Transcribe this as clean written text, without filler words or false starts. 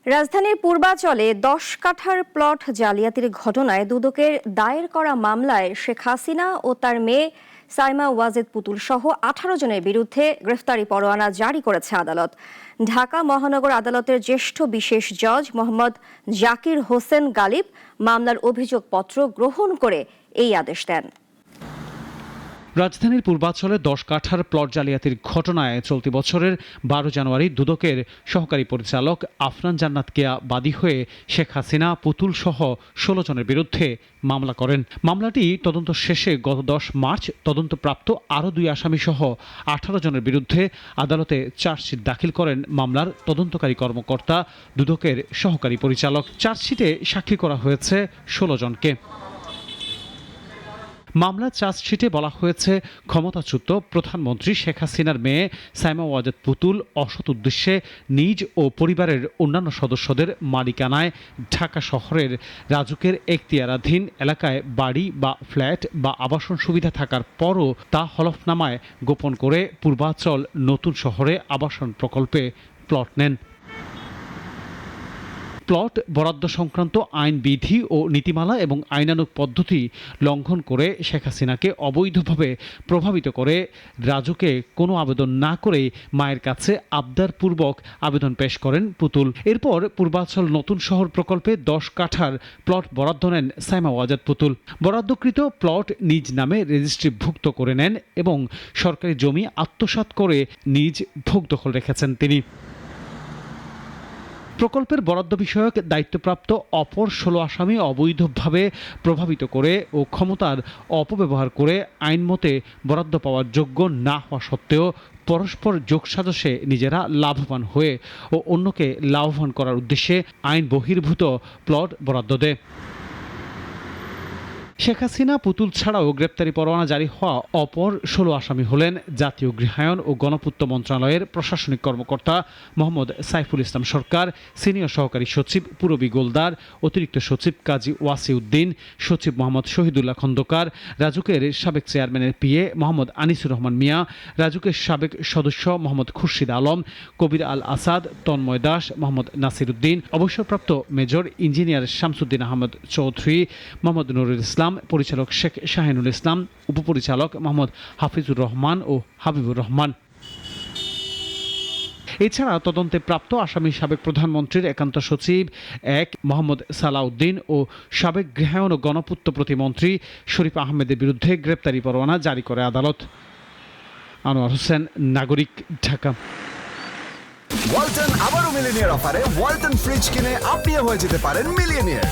রাজধানীর পূর্বাচলে ১০ কাঠার প্লট জালিয়াতির ঘটনায় দুদকের দায়ের করা মামলায় শেখ হাসিনা ও তার মেয়ে সাইমা ওয়াজেদ পুতুল সহ ১৮ জনের বিরুদ্ধে গ্রেফতারি পরোয়ানা জারি করেছে আদালত। ঢাকা মহানগর আদালতের জ্যেষ্ঠ বিশেষ জজ মোহাম্মদ জাকির হোসেন গালিব মামলার অভিযোগপত্র গ্রহণ করে এই আদেশ দেন। রাজধানীর পূর্বাচলে ১০ কাঠার প্লট জালিয়াতির ঘটনায় চলতি বছরের ১২ জানুয়ারি দুদকের সহকারী পরিচালক আফনান জান্নাত কেয়া বাদী হয়ে শেখ হাসিনা পুতুল সহ ১৬ জনের বিরুদ্ধে মামলা করেন। মামলাটি তদন্ত শেষে গত ১০ মার্চ তদন্তপ্রাপ্ত আরও ২ আসামি সহ ১৮ জনের বিরুদ্ধে আদালতে চার্জশিট দাখিল করেন মামলার তদন্তকারী কর্মকর্তা দুদকের সহকারী পরিচালক। চার্জশিটে সাক্ষী করা হয়েছে ১৬ জনকে। মামলার চার্জশিটে বলা হয়েছে, ক্ষমতাচ্যুত প্রধানমন্ত্রী শেখ হাসিনার মেয়ে সাইমা ওয়াজেদ পুতুল অসৎ উদ্দেশ্যে নিজ ও পরিবারের অন্যান্য সদস্যদের মালিকানায় ঢাকা শহরের রাজুকের এখতিয়ারাধীন এলাকায় বাড়ি বা ফ্ল্যাট বা আবাসন সুবিধা থাকার পরও তা হলফনামায় গোপন করে পূর্বাচল নতুন শহরে আবাসন প্রকল্পে প্লট নেন। প্লট বরাদ্দ সংক্রান্ত আইন বিধি ও নীতিমালা এবং আইনানুগ পদ্ধতি লঙ্ঘন করে শেখ হাসিনাকে অবৈধভাবে প্রভাবিত করে রাজুকে কোনো আবেদন না করে মায়ের কাছে আবদারপূর্বক আবেদন পেশ করেন পুতুল। এরপর পূর্বাচল নতুন শহর প্রকল্পে ১০ কাঠার প্লট বরাদ্দ নেন সাইমা ওয়াজেদ পুতুল। বরাদ্দকৃত প্লট নিজ নামে রেজিস্ট্রিভুক্ত করে নেন এবং সরকারি জমি আত্মসাৎ করে নিজ ভোগ দখল রেখেছেন তিনি। প্রকল্পের বরাদ্দ বিষয়ক দায়িত্বপ্রাপ্ত অপর ১৬ আসামি অবৈধভাবে প্রভাবিত করে ও ক্ষমতার অপব্যবহার করে আইনমতে বরাদ্দ পাওয়ার যোগ্য না হওয়া সত্ত্বেও পরস্পর যোগসাজশে নিজেরা লাভবান হয়ে ও অন্যকে লাভবান করার উদ্দেশ্যে আইন বহির্ভূত প্লট বরাদ্দ দেয়। শেখ হাসিনা পুতুল ছাড়াও গ্রেপ্তারি পরোয়ানা জারি হওয়া অপর ১৬ আসামি হলেন জাতীয় গৃহায়ন ও গণপূর্ত মন্ত্রণালয়ের প্রশাসনিক কর্মকর্তা মোহাম্মদ সাইফুল ইসলাম সরকার, সিনিয়র সহকারী সচিব পূরবী গোলদার, অতিরিক্ত সচিব কাজী ওয়াসিউদ্দিন, সচিব মোহাম্মদ শহীদুল্লাহ খন্দকার, রাজুকের সাবেক চেয়ারম্যানের পিএ মোহাম্মদ আনিসুর রহমান মিয়া, রাজুকের সাবেক সদস্য মোহাম্মদ খুরশিদ আলম, কবির আল আসাদ, তন্ময় দাস, মোহাম্মদ নাসির উদ্দিন, অবসরপ্রাপ্ত মেজর ইঞ্জিনিয়ার শামসুদ্দিন আহমদ চৌধুরী, মোহাম্মদ নুরুল ইসলাম, পরিচালক শেখ শাহিনুল ইসলাম, উপপরিচালক মোহাম্মদ হাফিজুর রহমান ও হাবিবুর রহমান। এছাড়া তদন্তে প্রাপ্ত আসামি সাবেক প্রধানমন্ত্রীর একান্ত সচিব ১ মোহাম্মদ সালাউদ্দিন ও সাবেক গৃহায়ন ও গণপূর্ত প্রতিমন্ত্রী শরীফ আহমেদের বিরুদ্ধে গ্রেপ্তারি পরোয়ানা জারি করে আদালত। আনোয়ার হোসেন, নাগরিক, ঢাকা। ওয়ালটন আবারও মিলিনিয়ার অফারে ওয়ালটন ফ্রিজ কিনে আপনিও হয়ে যেতে পারেন মিলিয়নিয়ার।